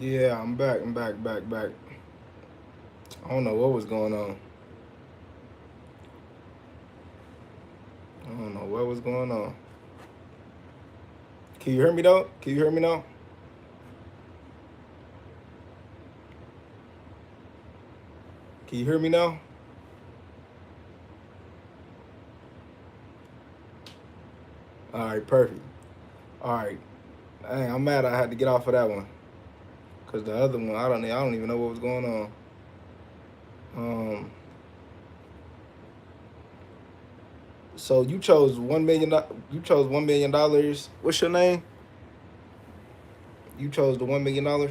Yeah, I'm back. Back. I don't know what was going on. I don't know what was going on. Can you hear me though? Can you hear me now? Can you hear me now? All right, perfect. All right. Dang, I'm mad I had to get off of that one. Cause the other one, I don't even know what was going on. Um, so you chose You chose $1 million. What's your name? You chose the $1 million.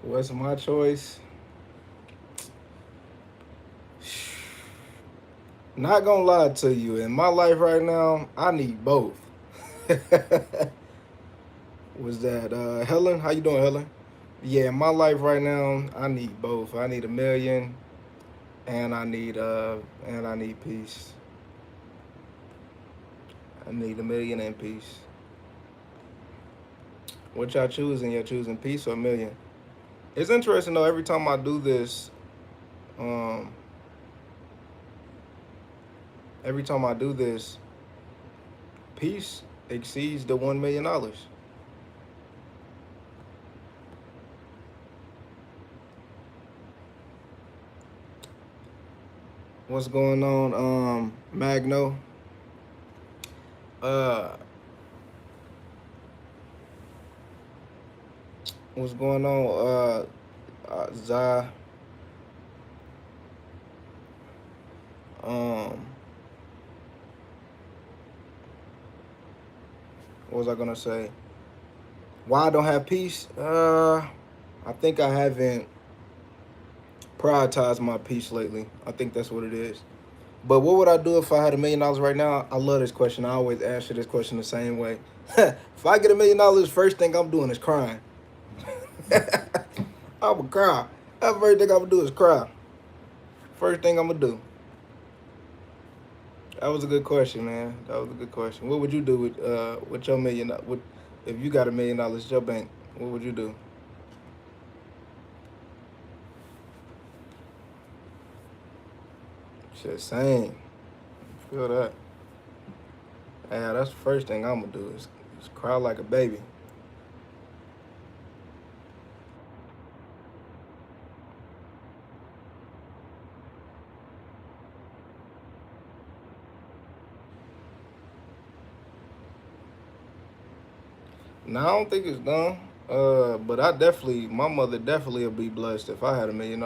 What's my choice? Not gonna lie to you. In my life right now, I need both. Was that Helen? How you doing, Helen? Yeah, in my life right now, I need both. I need a million, and I need peace. I need a million and peace. What y'all choosing? Y'all choosing peace or a million? It's interesting though. Every time I do this, um, every time I do this, peace exceeds the $1 million. What's going on, Magno? Uh, what's going on, Zai? Um, what was I gonna say? Why I don't have peace? I think I haven't prioritized my peace lately. I think that's what it is. But what would I do if I had $1 million right now? I love this question. I always answer this question the same way. If I get $1 million, first thing I'm doing is crying. I would cry. That's the first thing I'm gonna do is cry. First thing I'm gonna do. That was a good question, man. That was a good question. What would you do with your million? With If you got $1 million in your bank? What would you do? Shit, same. Feel that. Yeah, that's the first thing I'm gonna do is cry like a baby. Now I don't think it's done. But my mother definitely would be blessed if I had $1 million.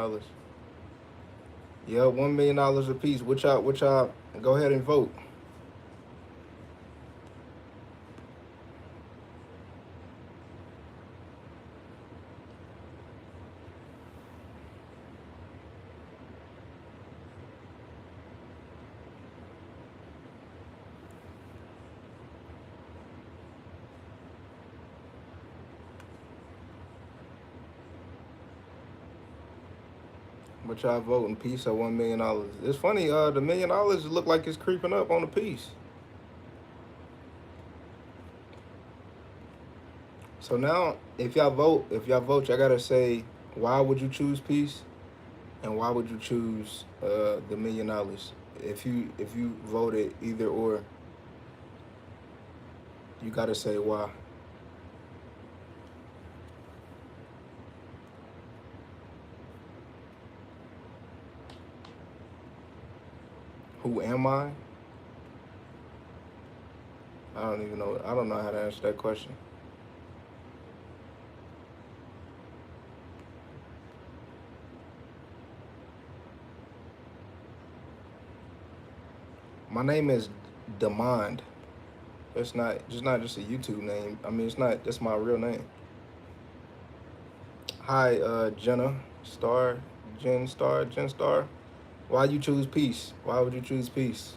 Yeah, $1 million apiece. Which y'all go ahead and vote. Which y'all voting peace or $1 million? It's funny. The $1 million look like it's creeping up on the piece. So now, if y'all vote, y'all gotta say why would you choose peace and why would you choose the $1 million. If you voted either or, you gotta say why. Who am I? I don't even know. I don't know how to answer that question. My name is Demand. It's not just a YouTube name. I mean, it's not. That's my real name. Hi, Jenna Star, Jen Star. Why you choose peace? Why would you choose peace?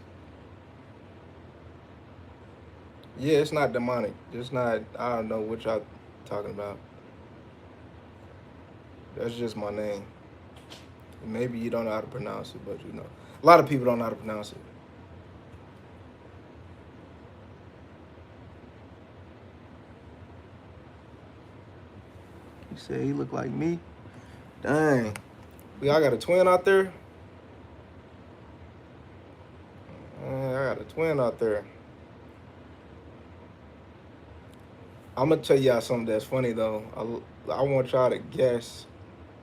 Yeah, it's not demonic. It's not. I don't know what y'all talking about. That's just my name. Maybe you don't know how to pronounce it, but you know, a lot of people don't know how to pronounce it. You said he look like me. Dang. I got a twin out there. I got a twin out there. I'm gonna tell y'all something that's funny though. I want y'all to guess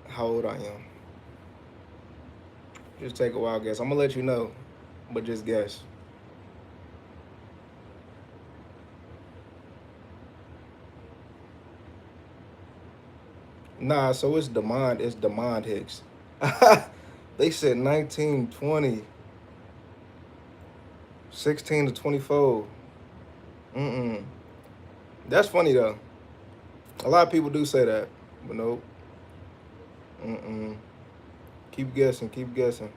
how old I am. Just take a wild guess. I'm gonna let you know, but just guess. Nah, so it's Demond. It's Demond Hicks. They said 19, 20, 16 to 24. Mm-mm. That's funny though. A lot of people do say that, but nope. Mm-mm. Keep guessing. Keep guessing.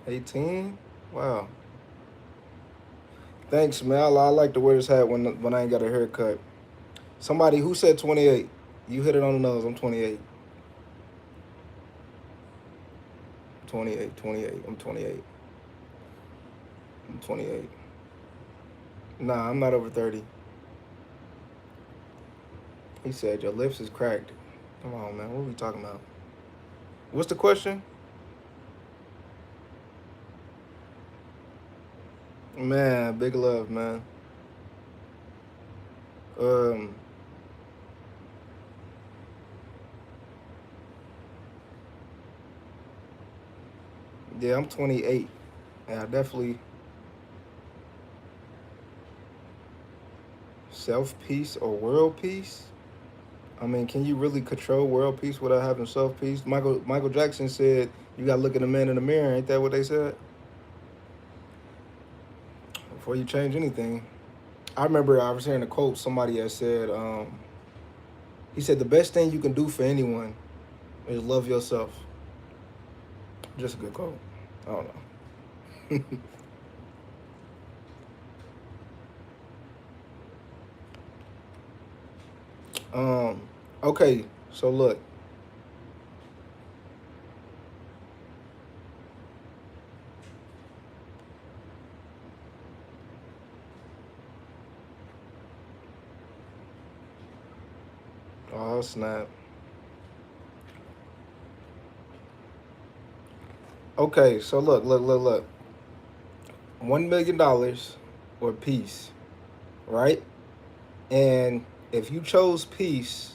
18? Wow. Thanks, man. I like to wear this hat when I ain't got a haircut. Somebody who said 28. You hit it on the nose. I'm 28. 28, 28. I'm 28. I'm 28. Nah, I'm not over 30. He said your lips is cracked. Come on, man. What are we talking about? What's the question? Man, big love, man. Um, yeah, I'm 28. And I definitely self peace or world peace. I mean, can you really control world peace without having self peace? Michael Jackson said you gotta look at the man in the mirror. Ain't that what they said? Before you change anything. I remember I was hearing a quote. Somebody had said, he said the best thing you can do for anyone is love yourself. Just a good quote. I don't know. um, okay, so look. Oh snap. Okay, so look. $1 million or peace, right? And if you chose peace,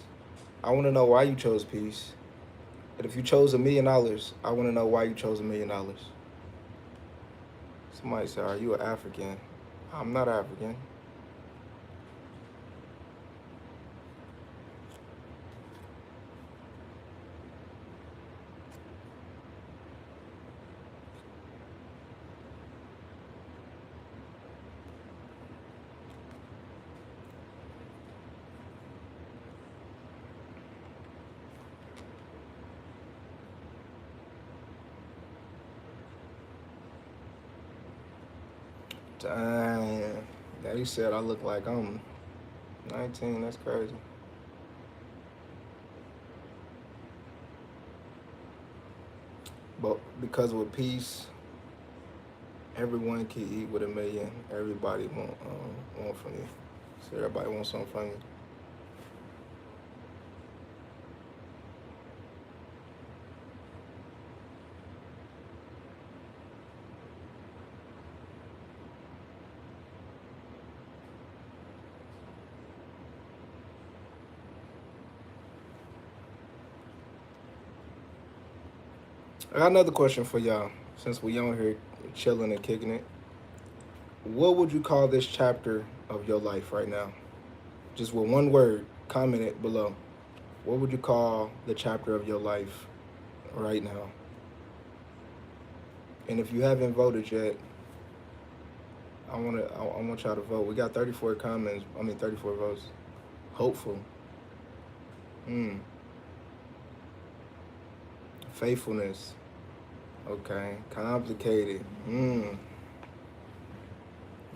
I want to know why you chose peace. And if you chose $1 million, I want to know why you chose $1 million. Somebody said, "Are you an African?" I'm not African. Damn. They said I look like I'm 19. That's crazy. But because with peace, everyone can eat with a million. Everybody want from you. So everybody wants something from you. I got another question for y'all. Since we on here chilling and kicking it, what would you call this chapter of your life right now? Just with one word, comment it below. What would you call the chapter of your life right now? And if you haven't voted yet, I want y'all to vote. We got 34 comments. I mean 34 votes. Hopeful. Hmm. Faithfulness. Okay. Complicated. Hmm.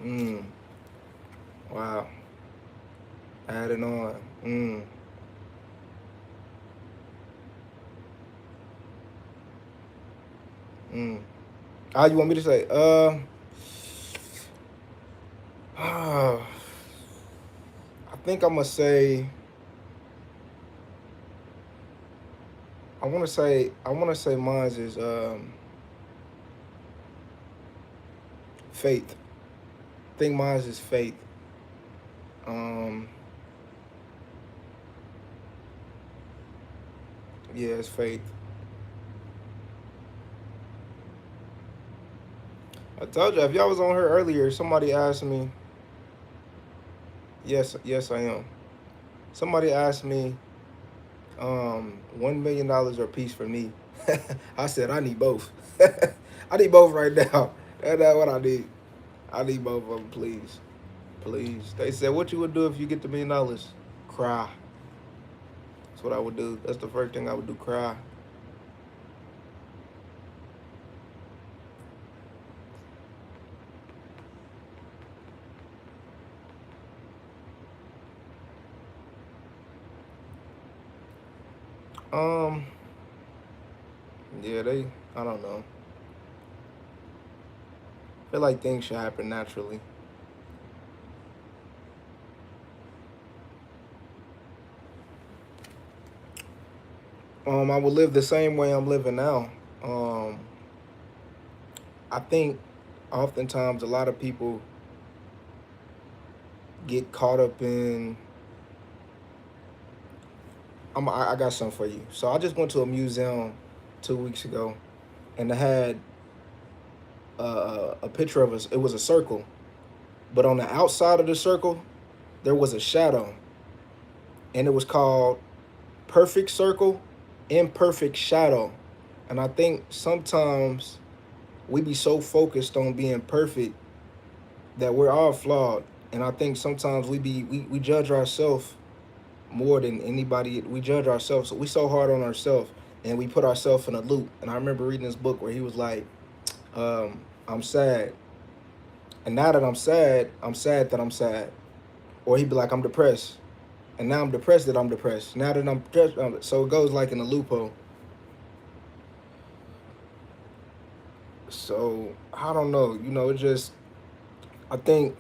Hmm. Wow. Adding on. Hmm. Hmm. Ah, you want me to say? I think I'm gonna say. I want to say mine is faith. I think mine is faith. Um, yeah, it's faith. I told you if y'all was on here earlier, somebody asked me. Yes, yes, I am. Somebody asked me, $1 million or peace for me. I said I need both. I need both right now. That's what I need. I need both of them, please, please. They said, what you would do if you get the $1 million? Cry. That's what I would do. That's the first thing I would do. Cry. Um, yeah, they. I don't know. I feel like things should happen naturally. I would live the same way I'm living now. Um, I think oftentimes a lot of people get caught up in. I got something for you. So I just went to a museum 2 weeks ago, and they had a picture of us. It was a circle, but on the outside of the circle, there was a shadow, and it was called perfect circle, imperfect shadow. And I think sometimes we be so focused on being perfect that we're all flawed. And I think sometimes we judge ourselves more than anybody. We judge ourselves. So we so hard on ourselves, and we put ourselves in a loop. And I remember reading this book where he was like, I'm sad. And now that I'm sad that I'm sad. Or he'd be like, I'm depressed. And now I'm depressed that I'm depressed. Now that I'm depressed, so it goes like in a loophole. So I don't know. It just I think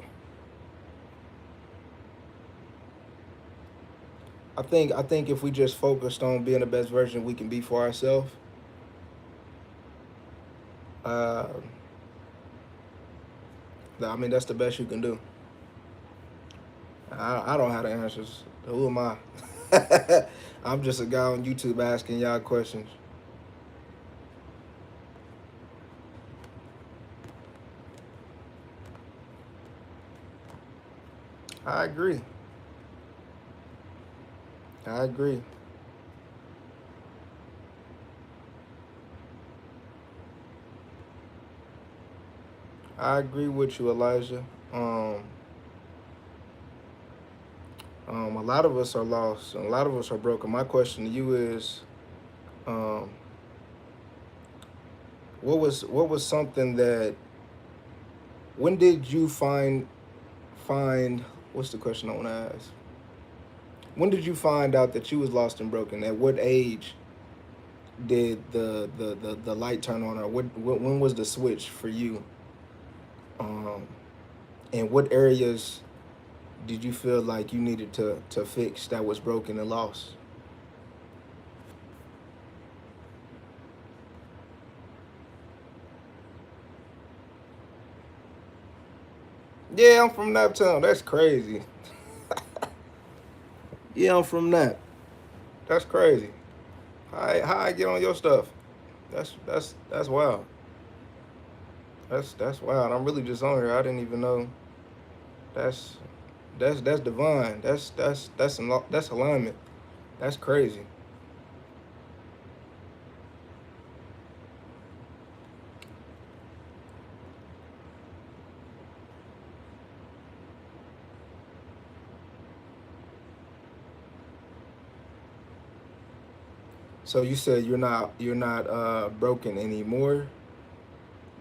I think if we just focused on being the best version we can be for ourselves, uh, I mean that's the best you can do. I don't have the answers. Who am I? I'm just a guy on YouTube asking y'all questions. I agree. I agree. I agree with you, Elijah. Um, a lot of us are lost, and a lot of us are broken. My question to you is, um, what was something that when did you find what's the question I want to ask? When did you find out that you was lost and broken? At what age did the light turn on, or when was the switch for you? Um, and what areas did you feel like you needed to fix that was broken and lost? Yeah, I'm from Naptown. That's crazy. Yeah, I'm from Nap. That's crazy. How I get on your stuff? That's wild. That's wild. I'm really just on here. I didn't even know. That's that's divine. That's alignment. That's crazy. So you said you're not broken anymore,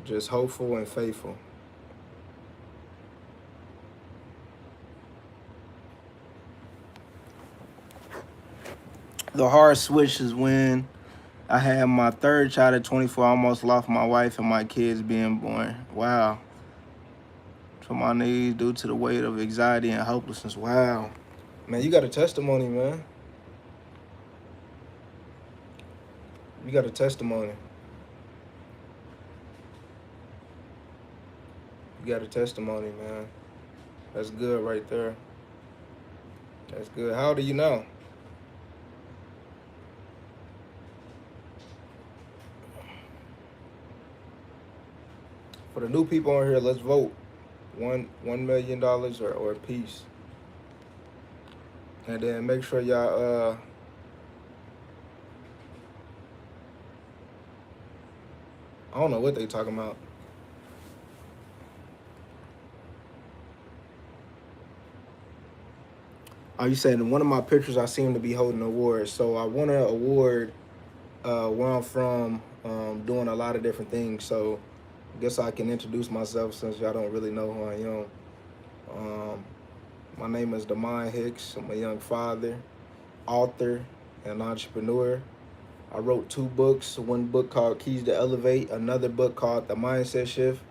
just hopeful and faithful. The hard switch is when I had my third child at 24. I almost lost my wife and my kids being born. Wow. To my knees due to the weight of anxiety and hopelessness. Wow. Man, you got a testimony, man. You got a testimony. You got a testimony, man. That's good right there. That's good. How old are you now? For the new people on here, let's vote. $1 million or a piece. And then make sure y'all I don't know what they talking about. Oh, you said in one of my pictures I seem to be holding an award. So I won an award where I'm from, doing a lot of different things. So I guess I can introduce myself since y'all don't really know who I am. My name is Demond Hicks. I'm a young father, author, and entrepreneur. I wrote 2 books, one book called Keys to Elevate, another book called The Mindset Shift,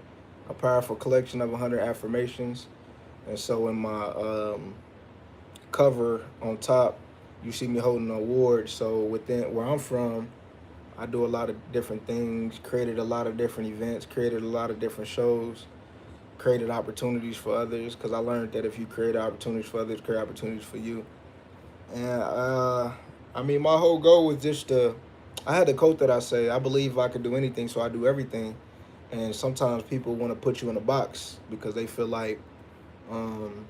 a powerful collection of 100 affirmations. And so in my cover on top, you see me holding an award. So within where I'm from, I do a lot of different things, created a lot of different events, created a lot of different shows, created opportunities for others, because I learned that if you create opportunities for others, create opportunities for you. And I mean, my whole goal was just to, I had a quote that I say, I believe I could do anything, so I do everything. And sometimes people want to put you in a box because they feel like um,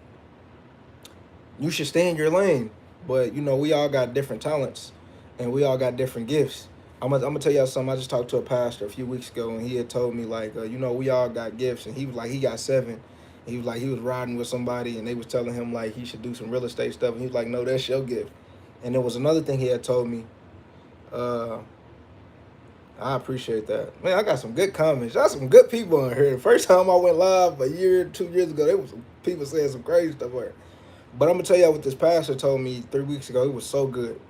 you should stay in your lane. But, we all got different talents and we all got different gifts. I'm gonna tell y'all something. I just talked to a pastor a few weeks ago, and he had told me like, we all got gifts, and he was like, he got 7. He was like, he was riding with somebody, and they was telling him like he should do some real estate stuff, and he was like, no, that's your gift. And there was another thing he had told me. Uh, I appreciate that, man. I got some good comments. Y'all some good people on here. The first time I went live a year, 2 years ago, there was some people saying some crazy stuff on here. But I'm gonna tell y'all what this pastor told me 3 weeks ago. It was so good.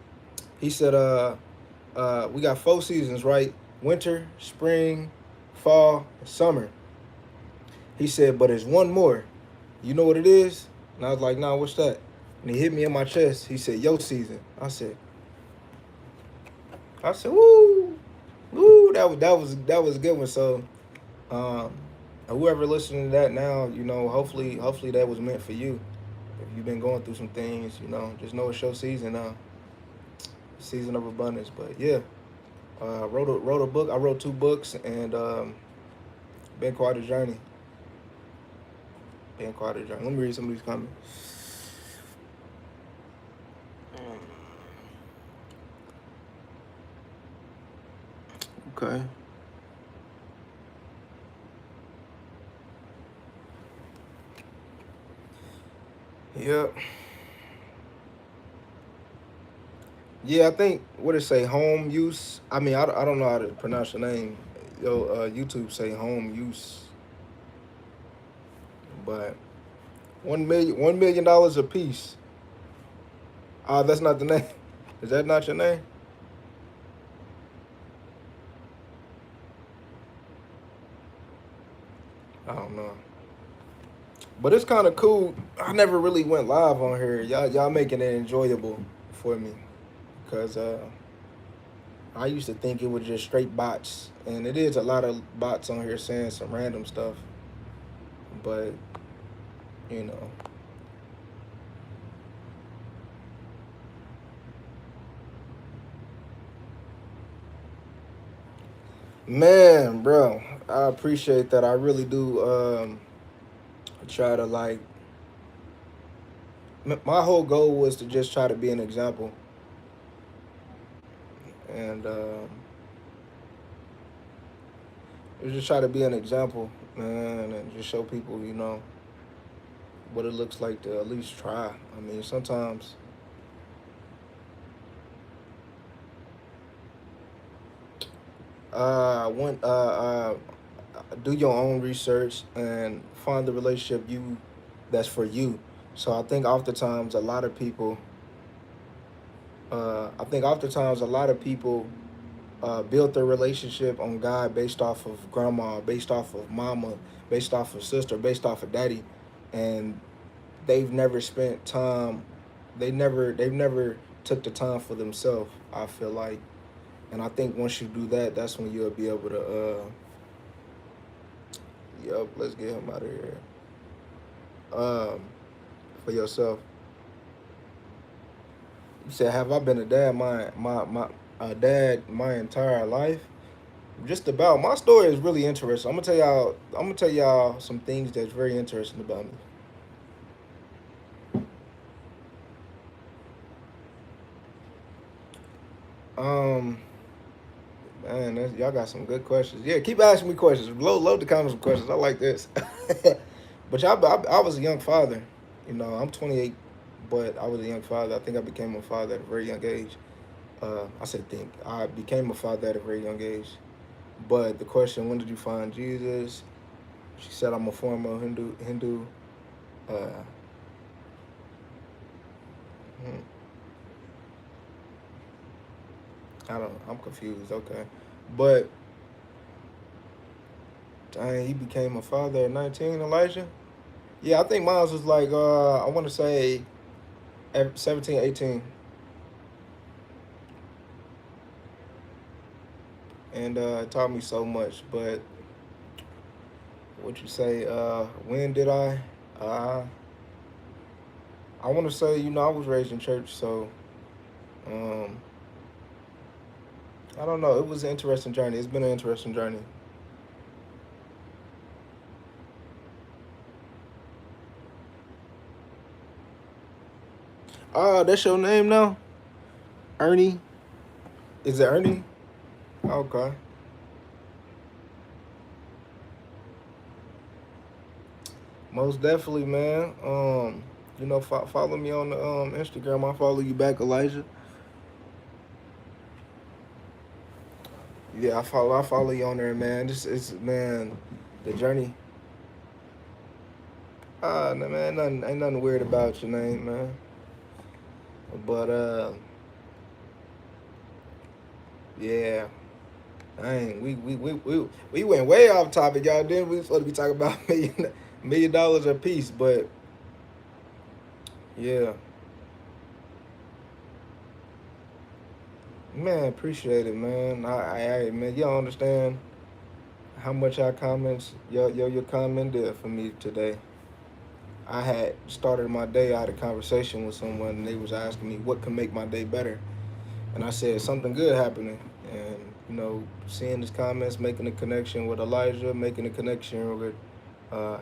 He said, we got 4 seasons, right? Winter, spring, fall, and summer. He said, but there's one more. You know what it is? And I was like, nah, what's that? And he hit me in my chest. He said, your season. I said, woo, woo. That was a good one. So, um, whoever listening to that now, hopefully that was meant for you. If you've been going through some things, just know it's your season now, season of abundance. But yeah. Wrote a book. I wrote 2 books, and been quite a journey. Been quite a journey. Let me read some of these comments. Okay. Yep. Yeah, I think what it say, home use. I mean, I don't know how to pronounce your name. YouTube say home use, but $1 million a piece. That's not the name. Is that not your name? I don't know. But it's kind of cool. I never really went live on here. Y'all making it enjoyable for me, because I used to think it was just straight bots, and it is a lot of bots on here saying some random stuff. But you know, man, bro, I appreciate that. I really do. Try to like. My whole goal was to just try to be an example, and just try to be an example, man, and just show people, what it looks like to at least try. I mean, sometimes One, do your own research and find the relationship that's for you. So I think oftentimes a lot of people, build their relationship on God based off of grandma, based off of mama, based off of sister, based off of daddy, and they've never spent time. They've never took the time for themselves. I feel like, and I think once you do that, that's when you'll be able to. Yep, let's get him out of here. Um, for yourself. You said, have I been a dad my a dad my entire life? Just about. My story is really interesting. I'm gonna tell y'all some things that's very interesting about me. Um, man, y'all got some good questions. Yeah, keep asking me questions. Load the comments with questions. I like this. But I was a young father. I'm 28, but I was a young father. I think I became a father at a very young age. I said think. I became a father at a very young age. But the question, when did you find Jesus? She said, I'm a former Hindu. Uh, hmm, I don't. I'm confused. Okay, but dang, he became a father at 19. Elijah. Yeah, I think mine was like I want to say at 17, 18, and it taught me so much. But what you say? When did I? Uh, I want to say I was raised in church, so um, I don't know. It was an interesting journey. It's been an interesting journey. That's your name now, Ernie. Is it Ernie? Okay. Most definitely, man. Follow me on the Instagram. I'll follow you back, Elijah. Yeah, I follow you on there, man. This is man, the journey. No, man, nothing ain't nothing weird about your name, man. But yeah, dang, we went way off topic, y'all. Didn't we? Supposed to be talking about $1 million a piece, but yeah, man, appreciate it, man. Man, y'all understand how much your comment did for me today. I had started my day. I had a conversation with someone, and they was asking me what can make my day better, and I said something good happening. And seeing his comments, making a connection with Elijah, making a connection with uh,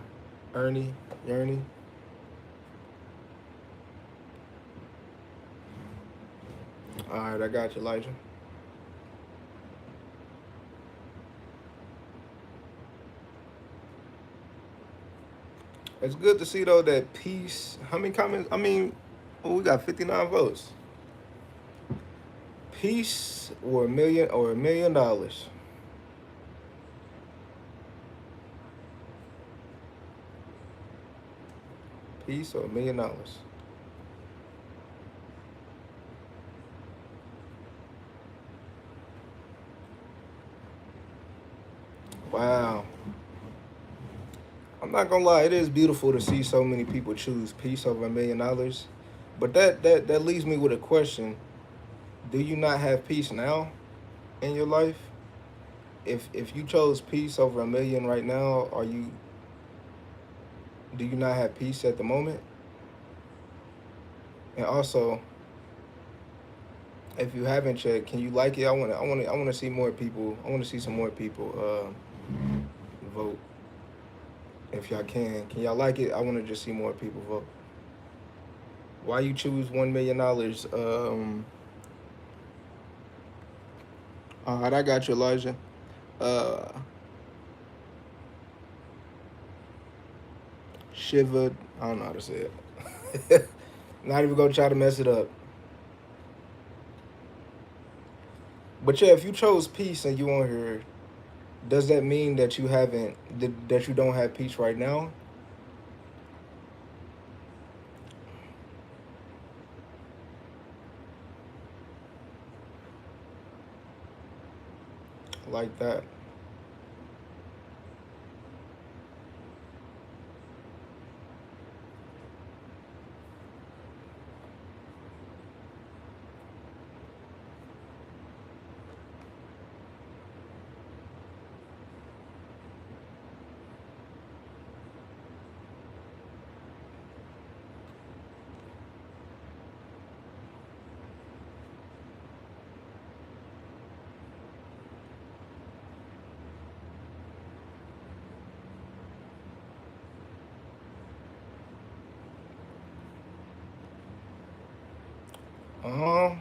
Ernie. All right, I got you, Elijah. It's good to see though that peace. How many comments? I mean, we got 59 votes. Peace or $1 million. Peace or $1 million. Wow. I'm not gonna lie, it is beautiful to see so many people choose peace over $1 million. But that leaves me with a question. Do you not have peace now in your life? If you chose peace over 1 million right now, do you not have peace at the moment? And also, if you haven't checked, can you like it? I wanna see more people. I wanna see some more people vote. If y'all can y'all like it? I wanna just see more people vote. Why you choose $1 million? All right, I got you, Elijah. Uh, Shiva. I don't know how to say it. Not even gonna try to mess it up. But yeah, if you chose peace and you on here, does that mean that you haven't that you don't have peace right now? Like that. Uh-huh.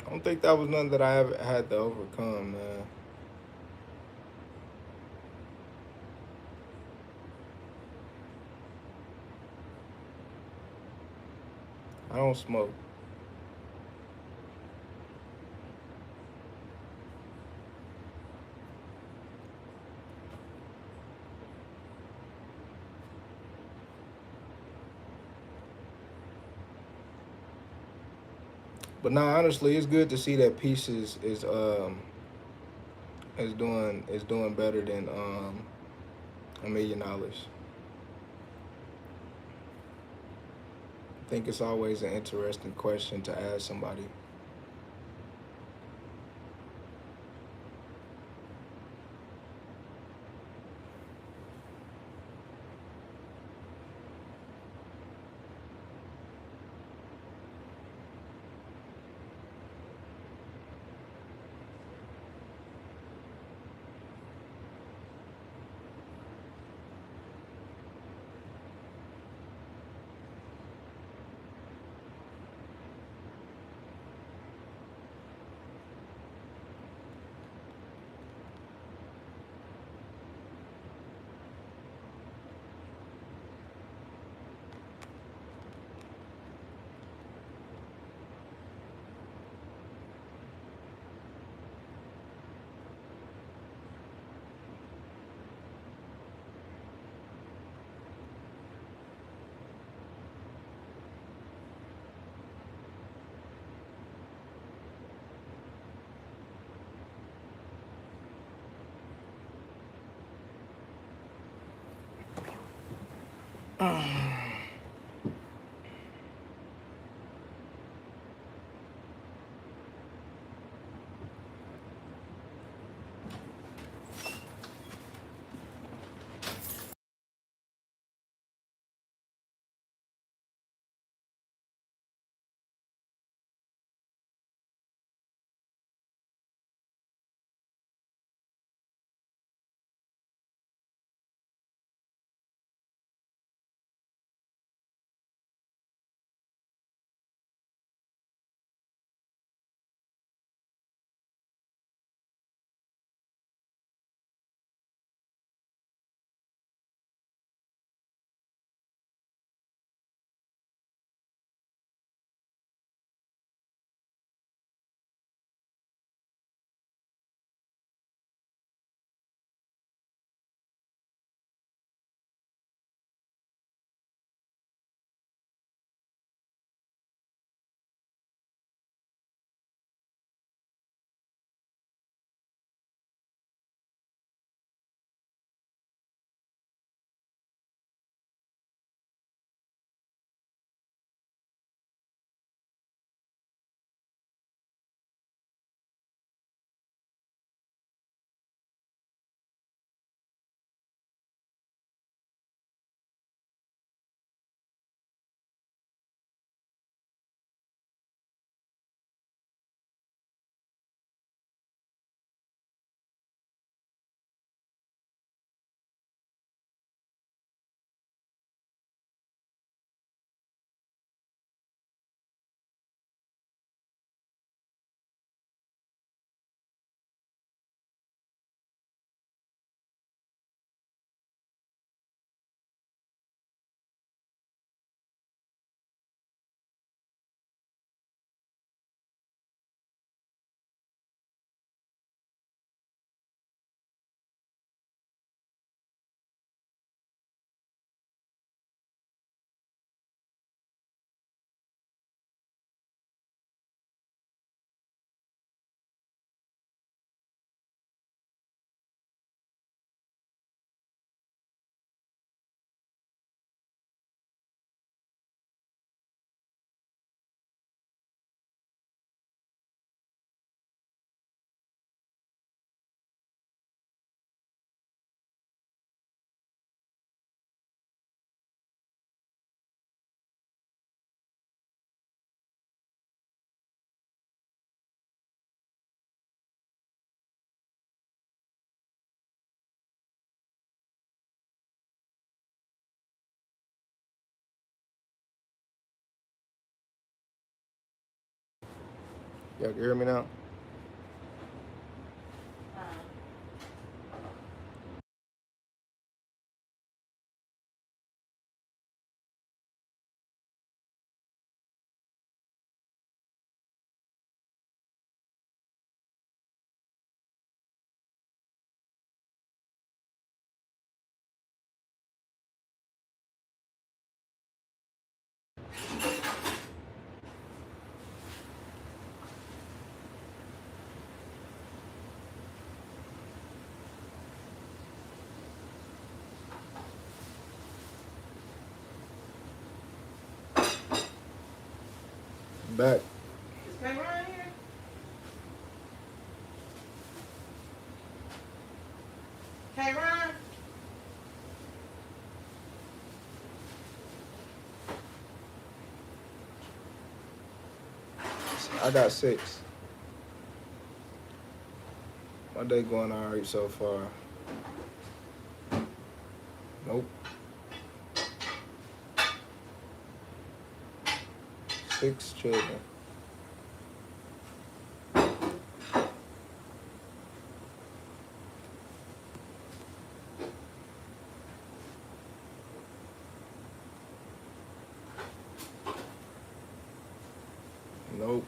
I don't think that was nothing that I ever had to overcome, man. I don't smoke. But nah, honestly, it's good to see that peace is doing better than $1 million. I think it's always an interesting question to ask somebody. Y'all can hear me now? Back. Is Kayron here? Kayron? I got 6. My day going all right so far. Nope. 6 children. Nope.